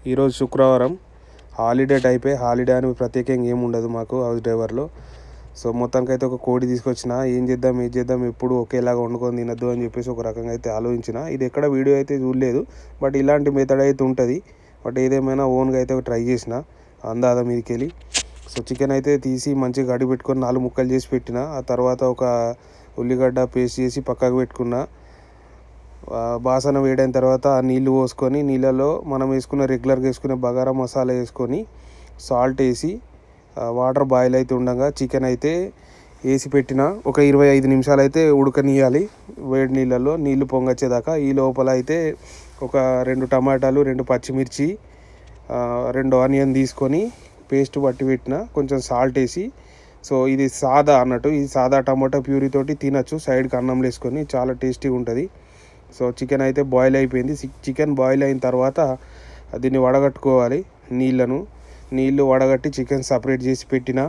ఈరోజు శుక్రవారం, హాలిడే టైపే. హాలిడే అని ప్రత్యేకంగా ఏమి ఉండదు మాకు హౌస్ డ్రైవర్లో. సో మొత్తానికి అయితే ఒక కోడి తీసుకొచ్చిన. ఏం చేద్దాం ఎప్పుడు ఒకేలాగా వండుకొని తినద్దు అని చెప్పేసి ఒక రకంగా అయితే ఆలోచించిన. ఇది ఎక్కడ వీడియో అయితే చూడలేదు, బట్ ఇలాంటి మెథడ్ అయితే ఉంటుంది. బట్ ఏదేమైనా ఓన్గా అయితే ట్రై చేసిన అందాద మీదకి వెళ్ళి. సో చికెన్ అయితే తీసి మంచిగా గడి పెట్టుకొని 4 ముక్కలు చేసి పెట్టిన. ఆ తర్వాత ఒక ఉల్లిగడ్డ పేస్ట్ చేసి పక్కకు పెట్టుకున్న. బాసన వేడైన తర్వాత నీళ్లు పోసుకొని, నీళ్ళలో మనం రెగ్యులర్గా వేసుకునే బగారా మసాలా వేసుకొని, సాల్ట్ వేసి, వాటర్ బాయిల్ అయితే ఉండగా చికెన్ అయితే వేసి పెట్టిన. ఒక 25 నిమిషాలు అయితే ఉడకనియాలి వేడి నీళ్ళలో, నీళ్లు పొంగొచ్చేదాకా. ఈ లోపల అయితే ఒక 2 టమాటాలు, 2 పచ్చిమిర్చి, 2 ఆనియన్ తీసుకొని పేస్ట్ పట్టి పెట్టిన, కొంచెం సాల్ట్ వేసి. సో ఇది సాదా అన్నట్టు, ఈ సాదా టమాటా ప్యూరీ తోటి తినచ్చు సైడ్కి అన్నంలో వేసుకొని, చాలా టేస్టీగా ఉంటుంది. సో చికెన్ అయితే బాయిల్ అయిపోయింది. చికెన్ బాయిల్ అయిన తర్వాత దీన్ని వడగట్టుకోవాలి. నీళ్ళు వడగట్టి చికెన్ సపరేట్ చేసి పెట్టిన.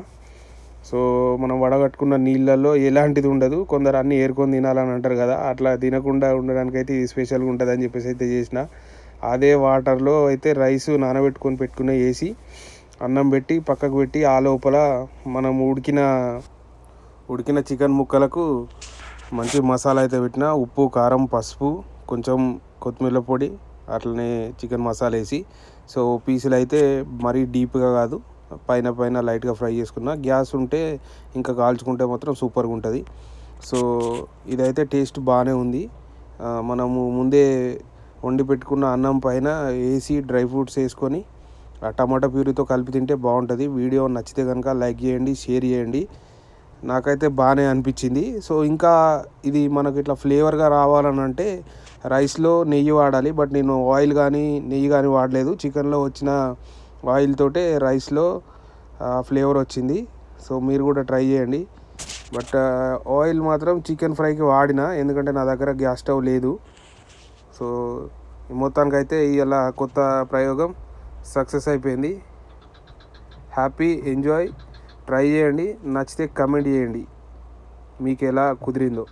సో మనం వడగట్టుకున్న నీళ్ళల్లో ఎలాంటిది ఉండదు. కొందరు అన్నీ ఏరుకొని తినాలని అంటారు కదా, అట్లా తినకుండా ఉండడానికి అయితే ఇది స్పెషల్గా ఉంటుంది అని చెప్పేసి అయితే చేసిన. అదే వాటర్లో అయితే రైస్ పెట్టుకుని వేసి అన్నం పెట్టి పక్కకు పెట్టి, ఆ లోపల మనం ఉడికిన చికెన్ ముక్కలకు మంచి మసాలా అయితే పెట్టిన. ఉప్పు, కారం, పసుపు, కొంచెం కొత్తిమీర పొడి, అట్లనే చికెన్ మసాలా వేసి. సో పీసులు అయితే మరీ డీప్గా కాదు, పైన లైట్గా ఫ్రై చేసుకున్న. గ్యాస్ ఉంటే ఇంకా కాల్చుకుంటే మాత్రం సూపర్గా ఉంటుంది. సో ఇదైతే టేస్ట్ బాగానే ఉంది. మనము ముందే వండి పెట్టుకున్న అన్నం పైన వేసి డ్రై ఫ్రూట్స్ వేసుకొని ఆ టమాటా ప్యూరీతో కలిపి తింటే బాగుంటుంది. వీడియో నచ్చితే కనుక లైక్ చేయండి, షేర్ చేయండి. నాకైతే బాగానే అనిపించింది. సో ఇంకా ఇది మనకు ఇట్లా ఫ్లేవర్గా రావాలని అంటే రైస్లో నెయ్యి వాడాలి, బట్ నేను ఆయిల్ కానీ నెయ్యి కానీ వాడలేదు. చికెన్లో వచ్చిన ఆయిల్ తోటే రైస్లో ఫ్లేవర్ వచ్చింది. సో మీరు కూడా ట్రై చేయండి. బట్ ఆయిల్ మాత్రం చికెన్ ఫ్రైకి వాడిన, ఎందుకంటే నా దగ్గర గ్యాస్ స్టవ్ లేదు. సో మొత్తానికైతే ఇలా కొత్త ప్రయోగం సక్సెస్ అయిపోయింది. హ్యాపీ, ఎంజాయ్, ట్రై చేయండి. నచ్చితే కమెంట్ చేయండి మీకు ఎలా కుదిరిందో.